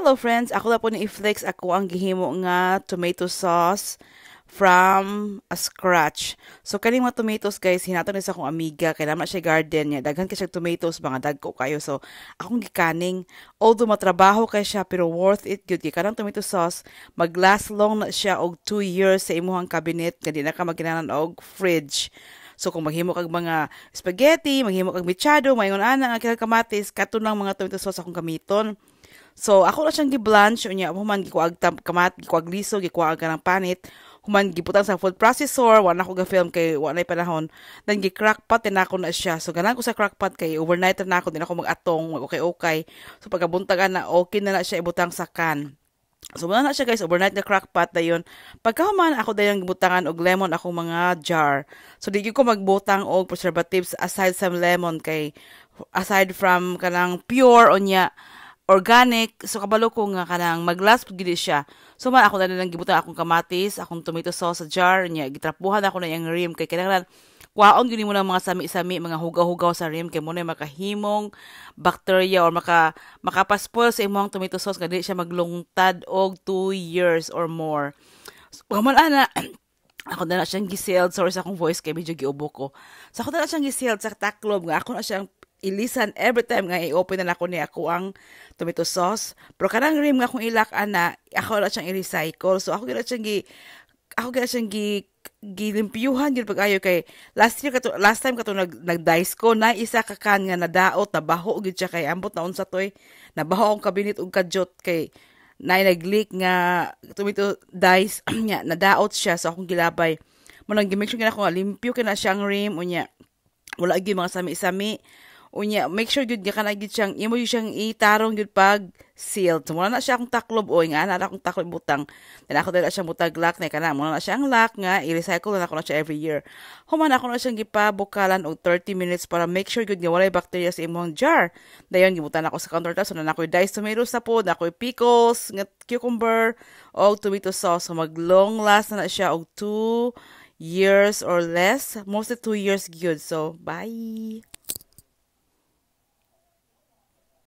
Hello friends, ako na po ni Iflex. Ako ang gihimo nga tomato sauce from a scratch. So kaning mga tomatoes guys, hinaton ni sa akong amiga kay naman siya garden niya. Daghan kay siya tomatoes, mga dagko kayo. So akong gikaning, although matrabaho kay siya pero worth it gyud kay kanang tomato sauce mag-last long na siya og 2 years sa imuhang cabinet kadi na ka magkinanan og fridge. So kung maghimo kag mga spaghetti, maghimo kag mechado, mayon ana nga kamatis, kato ng mga tomato sauce akong gamiton. So ako na siyang gi-blanch unya human gikuag kamat gikuag liso gikuag ka ng panit human giputang sa food processor wala ko ga-film kay wala panahon then gi-crack pot na ako na siya. So ganan ko sa crack pot kay overnight na ako din ako mag-atong okay. So pagkabuntagan na okay na siya ibutang sa can. So muna na siya guys, overnight na crack pot na yun. Pagkahuman ako dayang gibutangan og lemon akong mga jar. So di ko magbutang og preservatives aside sa lemon kay aside from kanang pure onya organic, so kabalo ko nga kanang mag-last pud gid siya. So man ako na lang gibutang akong kamatis, akong tomato sauce sa jar niya, gitrapuhan ako na yang rim kay kinahanglan kwaon gyud mo ng mga sami-sami, mga hugaw-hugaw sa rim kay mo na makahimong bacteria or makapaspoil sa imong tomato sauce nga dili siya maglungtad og 2 years or more. So, man ana ako na siyang gisealed, sorry sa akong voice kay medyo giubo ko. So ako na siyang gisealed sa taklob nga ako na siyang ilisan every time nga i-open na ako ni ako ang tomato sauce. Pero kanang rim nga akong ilak ana, ako na siyang i-recycle. So ako gina siyang gilimpyuhan gyud pag-ayo kay last time kato nag-dice ko na isa ka kan nga nadaot na baho gyud siya kay ambot na unsa toy. Nabaho ang kabinet og kadyot kay nag-leak nga tomato dice nya nadaot siya so akong gilabay. Mo nang gi-make sure ako nga limpyo kay na siyang rim unya. Wala gyud mga sami-sami. Unya, make sure gyud ka na gyud siyang imo gyud siyang itarong gyud pag sealed. So, muna na siya akong taklob o nga na akong taklob butang. Then ako dala siyang butag lock na kana. Muna na siya ang lock nga i-recycle na ako na siya every year. Human ako na siyang gipabukalan og 30 minutes para make sure gyud nga walay bacteria sa imong jar. Dayon gibutan ako sa countertop so na ako diced tomatoes na po, na ako pickles, nga cucumber o tomato sauce. So mag long last na siya og 2 years or less. Mostly 2 years gyud. So, bye.